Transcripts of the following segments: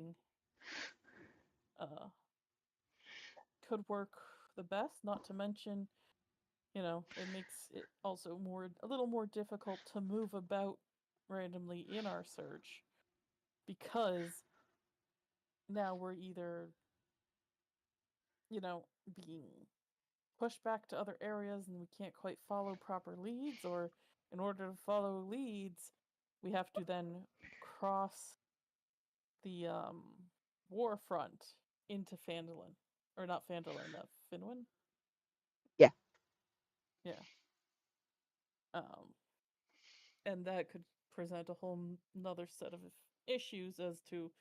thing uh, could work the best. Not to mention, it makes it also a little more difficult to move about randomly in our search because now we're either, being pushed back to other areas and we can't quite follow proper leads, or in order to follow leads, we have to then cross the war front into Phandalin. Or not Phandalin, Finwin? Yeah. Yeah. Um, and that could present a whole another set of issues as to,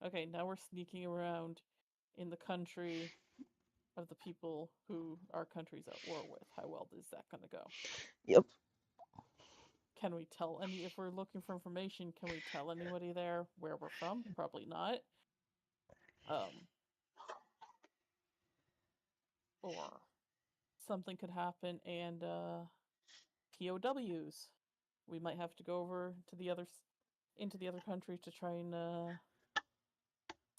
okay, now we're sneaking around in the country of the people who our country's at war with. How well is that going to go? Yep. Can we tell if we're looking for information, can we tell anybody there where we're from? Probably not. Um, or something could happen and POWs. We might have to go over to into the other country to try and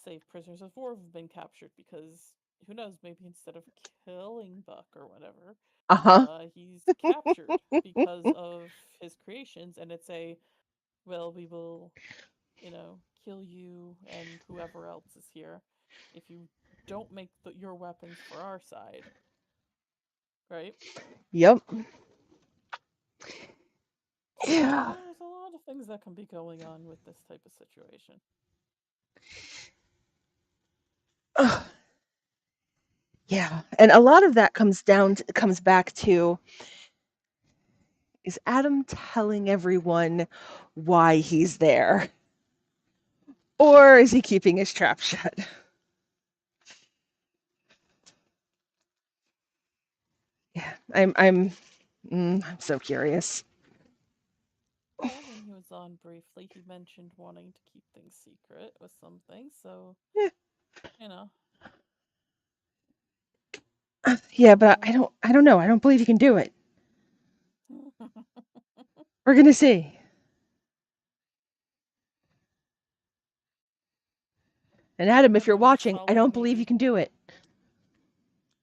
save prisoners of war who've been captured, because who knows, maybe instead of killing Buck or whatever, Uh-huh. he's captured because of his creations, and it's well, we will, kill you and whoever else is here if you don't make your weapons for our side, right? Yep. So Yeah. there's a lot of things that can be going on with this type of situation. Ugh. Yeah. And a lot of that comes back to, is Adam telling everyone why he's there? Or is he keeping his trap shut? Yeah. I'm so curious. Well, when he was on briefly, he mentioned wanting to keep things secret with some things, so, Yeah. you know. Yeah, but Uh, I don't know. I don't believe he can do it. We're gonna see. And Adam, if you're Everyone just watching, I follow don't me. believe you can do it.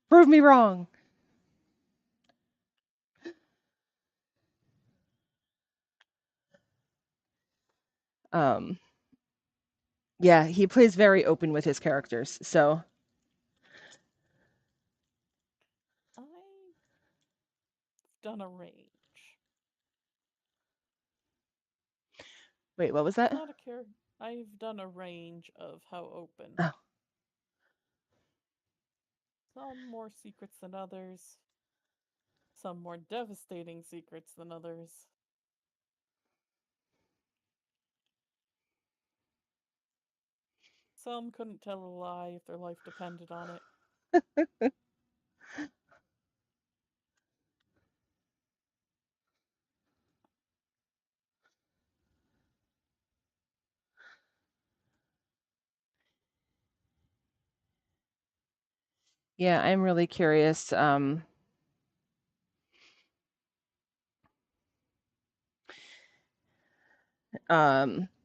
Prove me wrong. Um, yeah, he plays very open with his characters. So, I've done a range. wait, what was that? Not a care. I've done a range of how open. Oh, Some more secrets than others. Some more devastating secrets than others. Some couldn't tell a lie if their life depended on it. yeah, I'm really curious.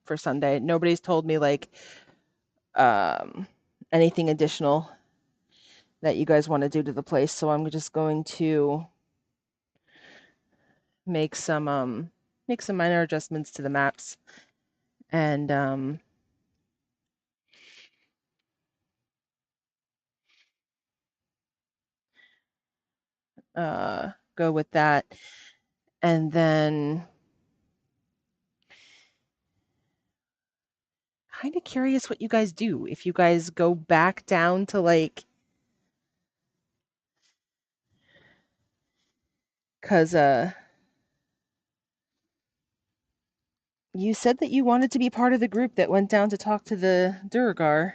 For Sunday, nobody's told me like um anything additional that you guys want to do to the place, so I'm just going to make some um make some minor adjustments to the maps and go with that. And then kind of curious what you guys do. If you guys go back down to like, cause you said that you wanted to be part of the group that went down to talk to the Durgar.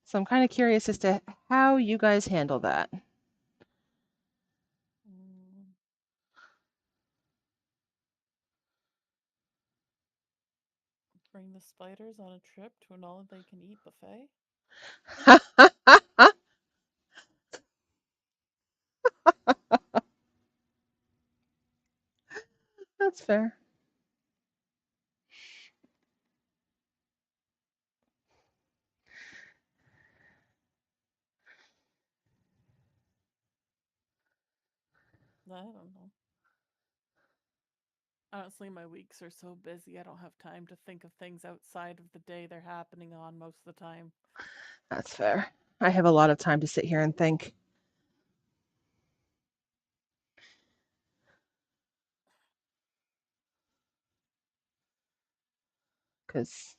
So I'm kind of curious as to how you guys handle that. Mm, bring the spiders on a trip to an all they can eat buffet. That's fair. I don't know. Honestly, my weeks are so busy, I don't have time to think of things outside of the day they're happening on most of the time. That's fair. I have a lot of time to sit here and think because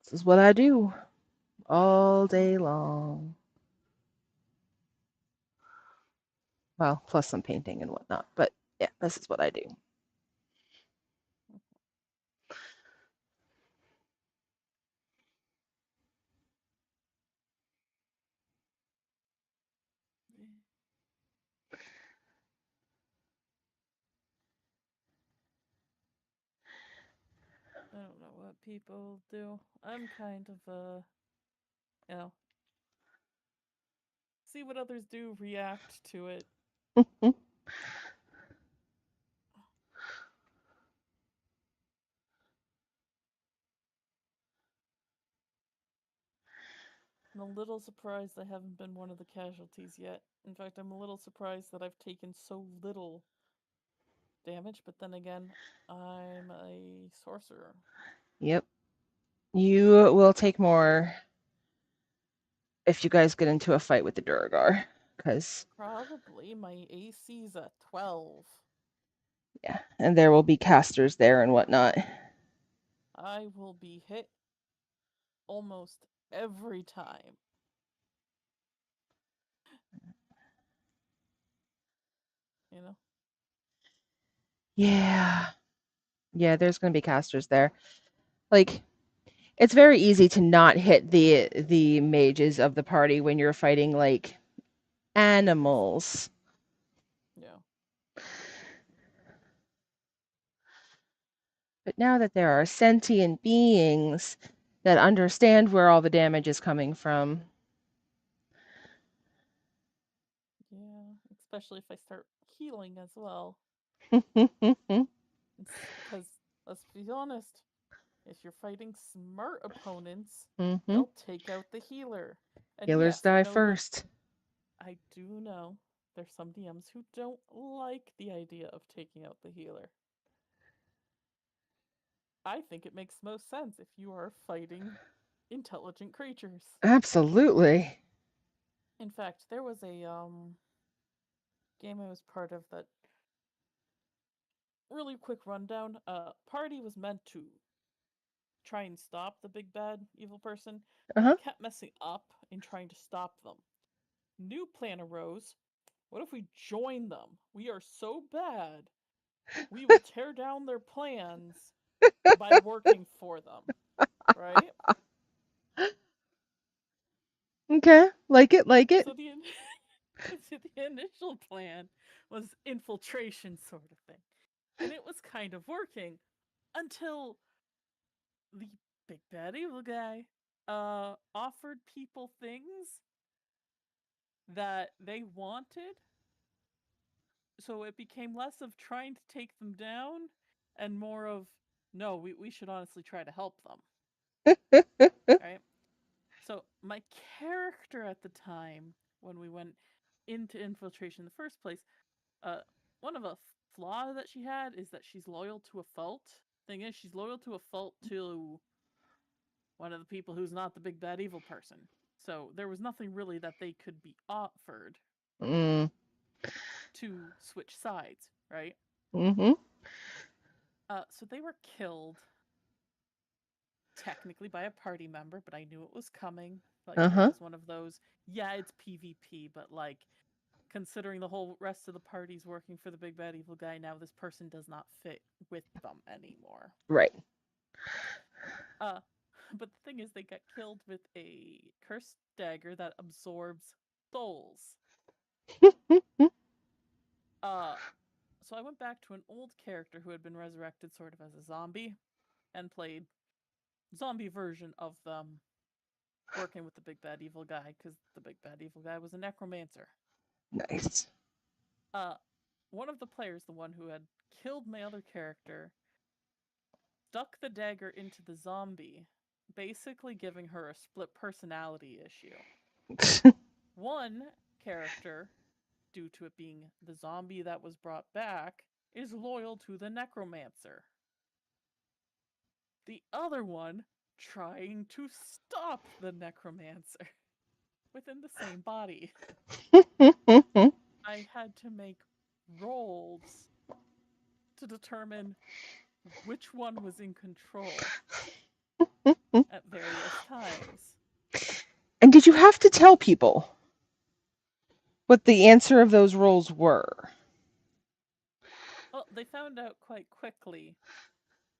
this is what I do all day long. Well, plus some painting and whatnot. But yeah, this is what I do. I don't know what people do. I'm kind of you know, see what others do, react to it. I'm a little surprised I haven't been one of the casualties yet. In fact, I'm a little surprised that I've taken so little damage, but then again, I'm a sorcerer. Yep. You will take more if you guys get into a fight with the Duragar. Because, Probably my AC's at 12. yeah, and there will be casters there and whatnot. I will be hit almost every time. You know? Yeah. Yeah, there's going to be casters there. Like, it's very easy to not hit the mages of the party when you're fighting like animals. Yeah. But now that there are sentient beings that understand where all the damage is coming from. Yeah. Especially if I start healing as well. Because, let's be honest, if you're fighting smart opponents, Hmm. they'll take out the healer. And Healers yes, I die know that first. I do know there's some DMs who don't like the idea of taking out the healer. I think it makes most sense if you are fighting intelligent creatures. Absolutely. In fact, there was a game I was part of that really quick rundown. Party was meant to try and stop the big bad evil person, Uh-huh. kept messing up in trying to stop them. New plan arose. What if we join them? We are so bad, we will tear down their plans by working for them, right? Okay. Like it, like it. So the so the initial plan was infiltration sort of thing. And it was kind of working until the big bad evil guy offered people things that they wanted, so it became less of trying to take them down and more of no, we should honestly try to help them, right? So my character at the time when we went into infiltration in the first place, uh one of a flaw that she had is that she's loyal to a fault. Thing is, she's loyal to a fault to one of the people who's not the big bad evil person. So there was nothing really that they could be offered Mm. to switch sides, right? Mm-hmm. So they were killed technically by a party member, but I knew it was coming. Like it Uh-huh. was one of those, yeah, it's PvP, but like considering the whole rest of the party's working for the big bad evil guy, now this person does not fit with them anymore. Right. Uh but the thing is they got killed with a cursed dagger that absorbs souls. Uh so I went back to an old character who had been resurrected sort of as a zombie and played zombie version of them working with the big bad evil guy because the big bad evil guy was a necromancer. Nice. Uh, one of the players, the one who had killed my other character, stuck the dagger into the zombie, basically giving her a split personality issue. One character due to it being the zombie that was brought back, is loyal to the necromancer. The other one trying to stop the necromancer within the same body. I had to make rolls to determine which one was in control at various times. And did you have to tell people what the answer of those rolls were? Well, they found out quite quickly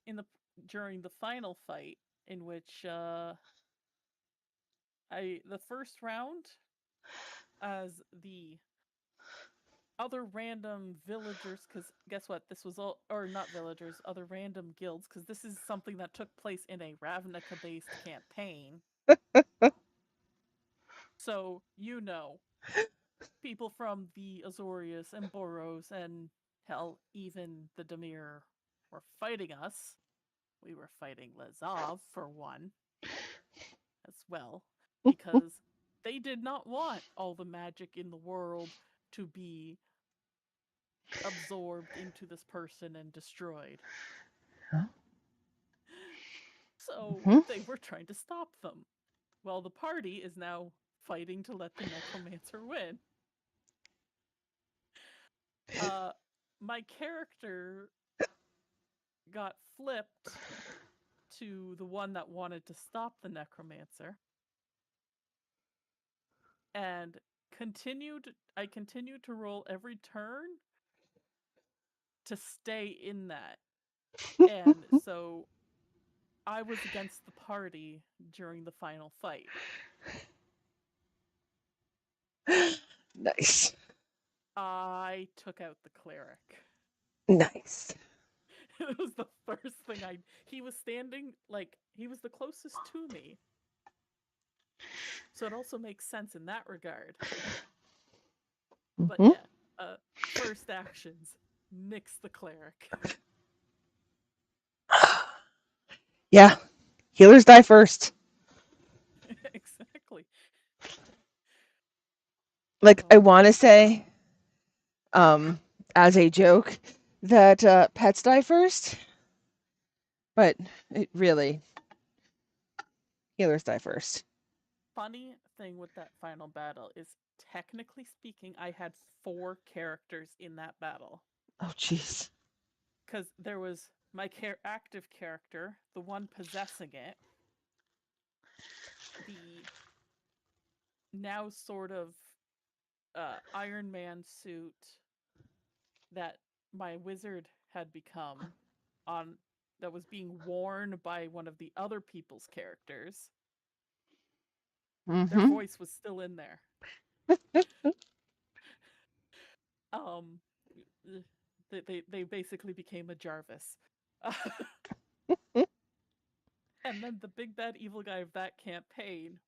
in the during the final fight, in which the first round, as the other random villagers, because guess what, this was all, or not villagers, other random guilds, because this is something that took place in a Ravnica based campaign. So people from the Azorius and Boros and hell, even the Demir were fighting us. We were fighting Lazov for one as well, because they did not want all the magic in the world to be absorbed into this person and destroyed. So Mhm. they were trying to stop them. Well, the party is now fighting to let the necromancer win. Uh, my character got flipped to the one that wanted to stop the necromancer, and I continued to roll every turn to stay in that. And so I was against the party during the final fight. Nice. I took out the cleric. Nice. It was the first thing he was standing, like, he was the closest to me. So it also makes sense in that regard. But Mhm. yeah, first actions, nix the cleric. Yeah, healers die first. Exactly. Like, I Oh want to man. say, as a joke, that pets die first, but it really, healers die first. Funny thing with that final battle is, technically speaking, I had 4 characters in that battle. Oh, jeez. Because there was my active character, the one possessing it, the now sort of Iron Man suit that my wizard had become, on that was being worn by one of the other people's characters. Their Mm-hmm. voice was still in there. Um, they basically became a Jarvis. And then the big bad evil guy of that campaign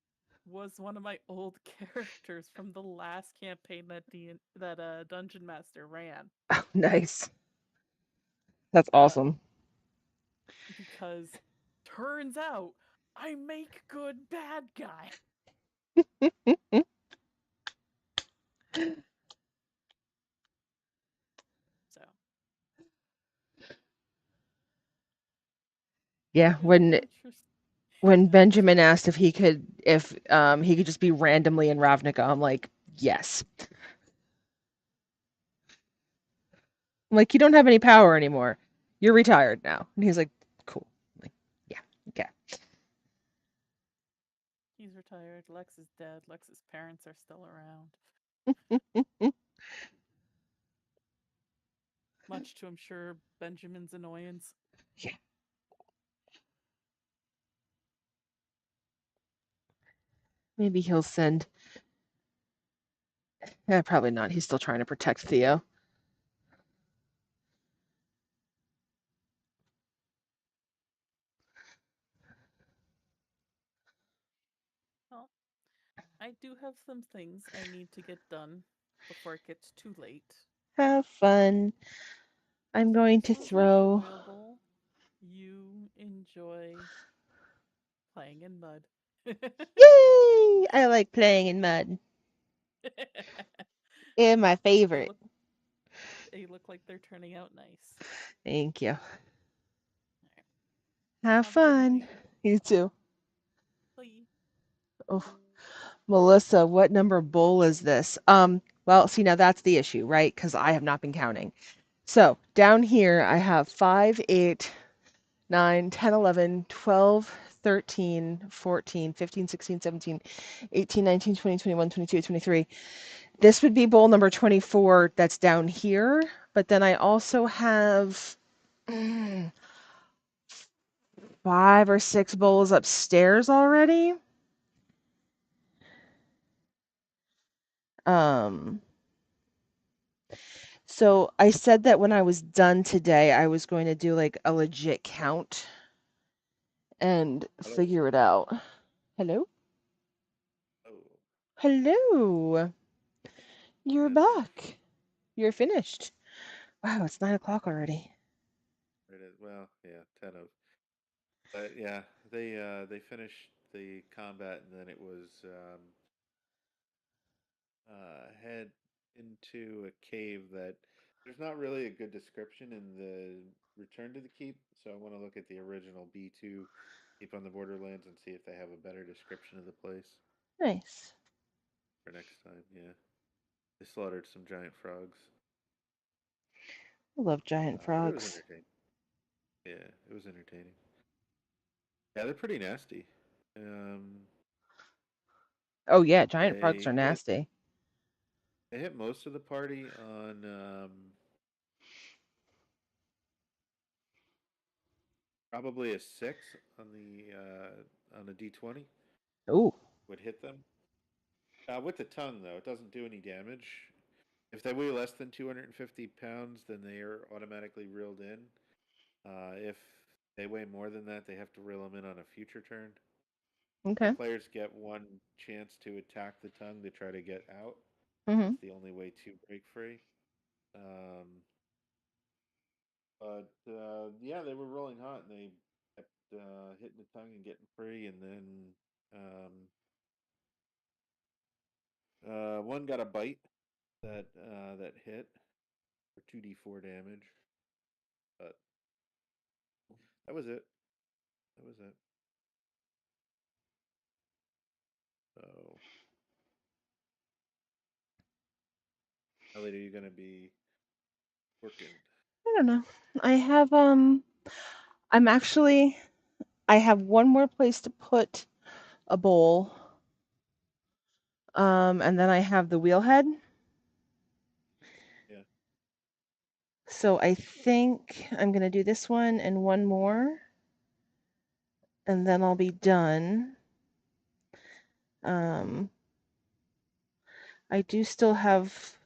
was one of my old characters from the last campaign that Dungeon Master ran. Oh, nice. That's Uh, awesome. because turns out I make good bad guy. So Yeah, it was an interesting. when It was Benjamin asked if he could just be randomly in Ravnica, I'm like, yes. I'm like, you don't have any power anymore. You're retired now. And he's like, cool. I'm like, yeah, okay. He's retired. Lex is dead. Lex's parents are still around, much to, I'm sure, Benjamin's annoyance. Yeah, maybe he'll send. Probably not. He's still trying to protect Theo. Well, I do have some things I need to get done before it gets too late. Have fun. I'm So going this to was throw. enjoyable. You enjoy playing in mud. Yay! I like playing in mud. Yeah, my They favorite. look they look like they're turning out nice. Thank you. All right. Have Have a good fun. night. You too. Bye. Oh, Melissa, what number bowl is this? Well, see, now that's the issue, right? Because I have not been counting. So down here, I have 5, 8, 9, 10, 11, 12, 13, 14, 15, 16, 17, 18, 19, 20, 21, 22, 23. This would be bowl number 24 that's down here. But then I also have 5 or 6 bowls upstairs already. Um, so I said that when I was done today, I was going to do like a legit count and Hello. figure it out. Hello? Oh, Hello. You're yeah, back. You're finished. Wow, it's 9 o'clock already. it is. Well, yeah, 10 of. But yeah, they finished the combat, and then it was head into a cave that there's not really a good description in the Return to the Keep. So I want to look at the original B2 Keep on the Borderlands and see if they have a better description of the place Nice. for next time. Yeah, they slaughtered some giant frogs, I love giant but it was frogs. entertaining. Yeah, it was entertaining. Yeah, they're pretty nasty. Um, Oh yeah, giant frogs are they hit nasty. they hit most of the party on probably a 6 on the D20 Ooh, would hit them. With the tongue though, it doesn't do any damage. If they weigh less than 250 pounds, then they are automatically reeled in. If they weigh more than that, they have to reel them in on a future turn. okay. Players get one chance to attack the tongue to try to get out. Mm-hmm. That's the only way to break free. Um, But yeah, they were rolling hot, and they kept hitting the tongue and getting free. And then um, one got a bite that hit for 2d4 damage. But that was it. That was it. So, how late are you gonna be working? I don't know. I have I'm actually I have one more place to put a bowl. And then I have the wheelhead. Yeah. So I think I'm gonna do this one and one more, and then I'll be done. Um, I do still have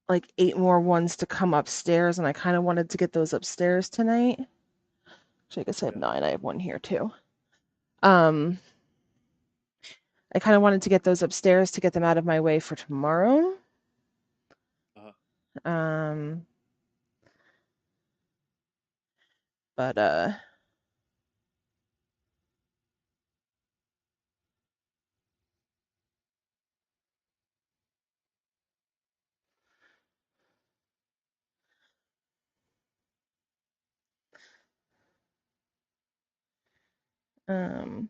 like 8 more ones to come upstairs, and I kind of wanted to get those upstairs tonight. Actually, I guess I have Yeah. 9. I have one here too. Um, I kind of wanted to get those upstairs to get them out of my way for tomorrow. Uh-huh. Um, but um,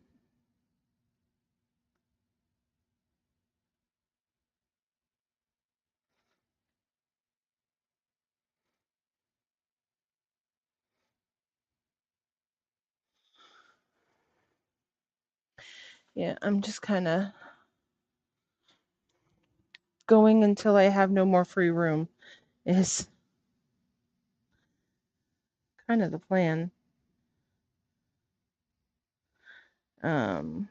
yeah, I'm just kind of going until I have no more free room is kind of the plan. Um,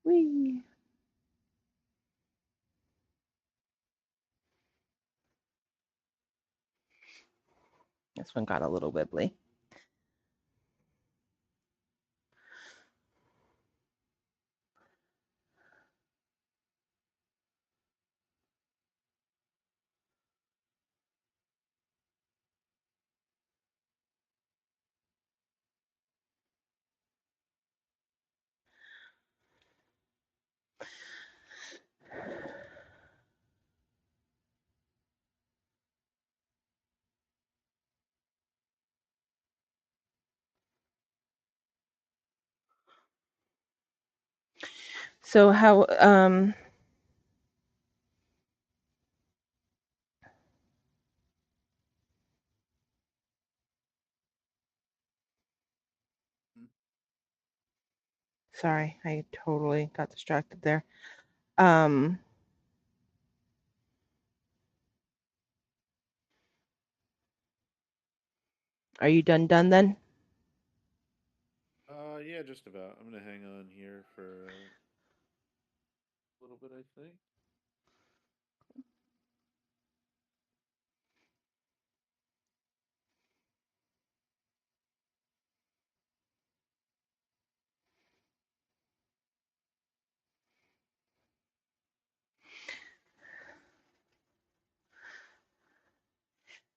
wee. This one got a little wibbly. So how sorry, I totally got distracted there. Um are you done then? Yeah, just about. I'm gonna hang on here for a little bit, I think.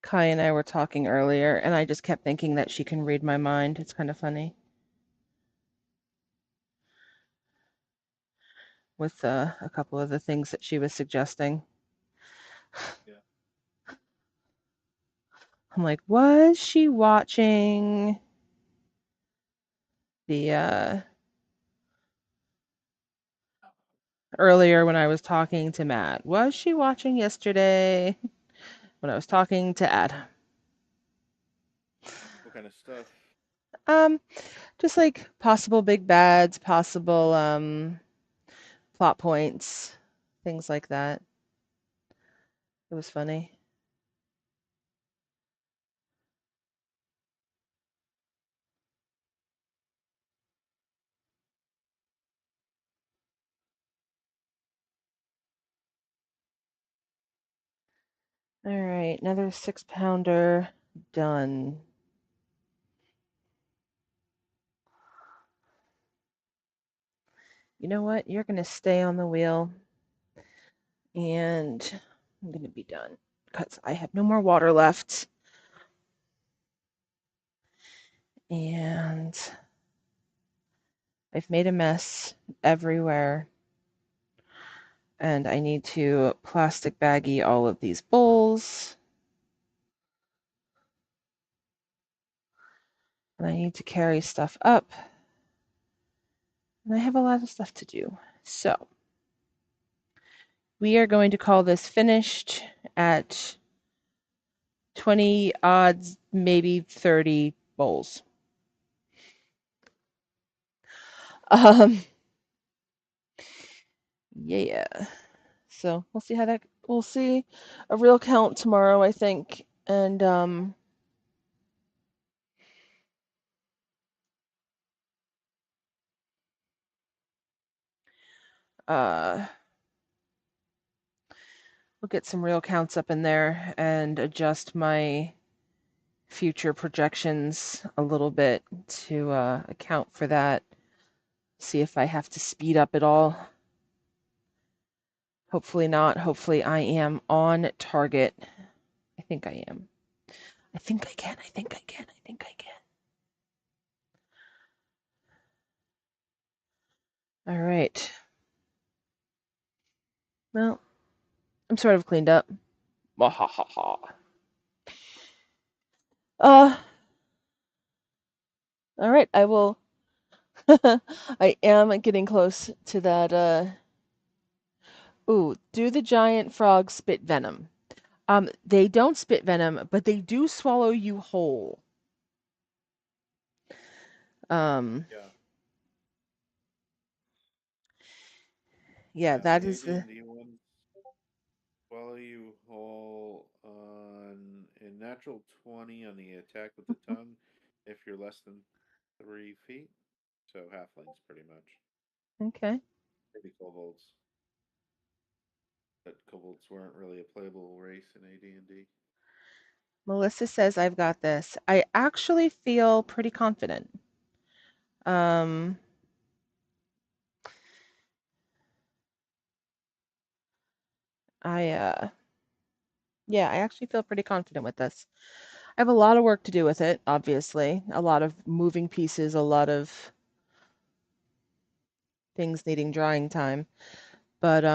Kai and I were talking earlier and I just kept thinking that she can read my mind. It's kind of funny with a couple of the things that she was suggesting. Yeah. I'm like, was she watching the earlier when I was talking to Matt? Was she watching yesterday when I was talking to Ed? What kind of stuff? Um, just like possible big bads, possible plot points, things like that. It was funny. All right, another 6-pounder done. You know what? You're gonna stay on the wheel and I'm gonna be done because I have no more water left. And I've made a mess everywhere. And I need to plastic baggie all of these bowls. And I need to carry stuff up. And I have a lot of stuff to do. So we are going to call this finished at 20 odds, maybe 30 bowls. Um, yeah. So we'll see a real count tomorrow, I think. And uh we'll get some real counts up in there and adjust my future projections a little bit to account for that. See if I have to speed up at all. Hopefully not. Hopefully I am on target. I think I am. I think I can. I think I can. I think I can. All right. Well, I'm sort of cleaned up. Wahahaha. Uh, all right. I will. I am getting close to that. Ooh, do the giant frogs spit venom? They don't spit venom, but they do swallow you whole. Um, Yeah. yeah, Yeah, that the is the AD&D ones swallow you whole on a natural 20 on the attack with the tongue if you're less than 3 feet. So halflings, pretty much. okay. Maybe kobolds. But kobolds weren't really a playable race in AD&D. Melissa says I've got this. I actually feel pretty confident. Um, I yeah, I actually feel pretty confident with this. I have a lot of work to do with it, obviously. A lot of moving pieces, a lot of things needing drying time. But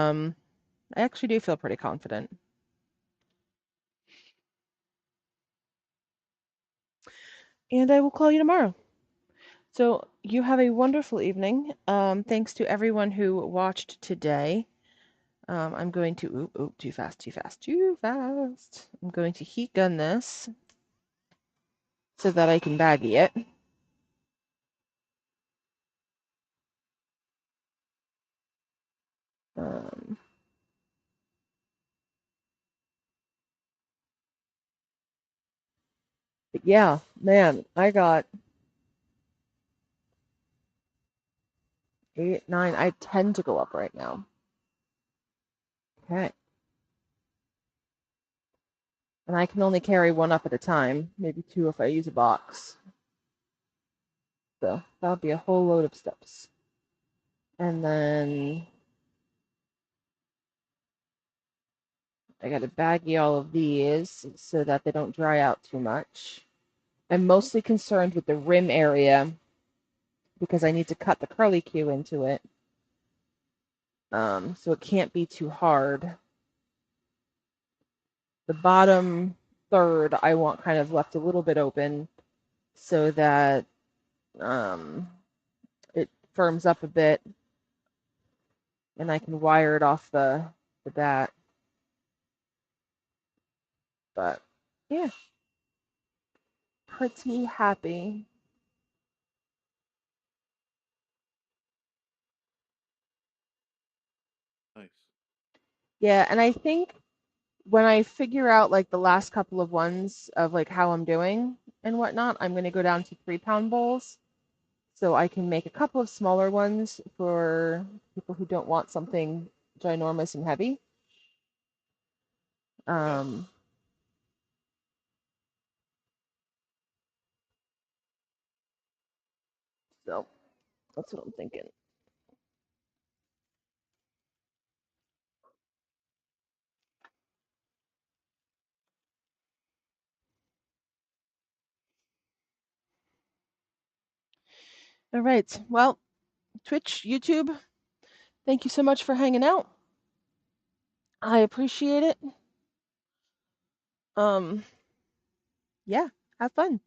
I actually do feel pretty confident. And I will call you tomorrow. So you have a wonderful evening. Thanks to everyone who watched today. I'm going to, too fast, too fast, too fast. I'm going to heat gun this so that I can baggy it. Um, but yeah, man, I got 8, 9, I have 10 to go up right now. Okay. And I can only carry one up at a time, maybe 2 if I use a box. So that'll be a whole load of steps. And then I got to baggy all of these so that they don't dry out too much. I'm mostly concerned with the rim area because I need to cut the curly Q into it. So it can't be too hard. The bottom third I want kind of left a little bit open so that it firms up a bit and I can wire it off the bat. But yeah, pretty happy. Nice. Yeah, and I think when I figure out like the last couple of ones of like how I'm doing and whatnot, I'm going to go down to 3-pound bowls so I can make a couple of smaller ones for people who don't want something ginormous and heavy. Yeah. So that's what I'm thinking. All right. Well, Twitch, YouTube, thank you so much for hanging out. I appreciate it. Yeah, have fun.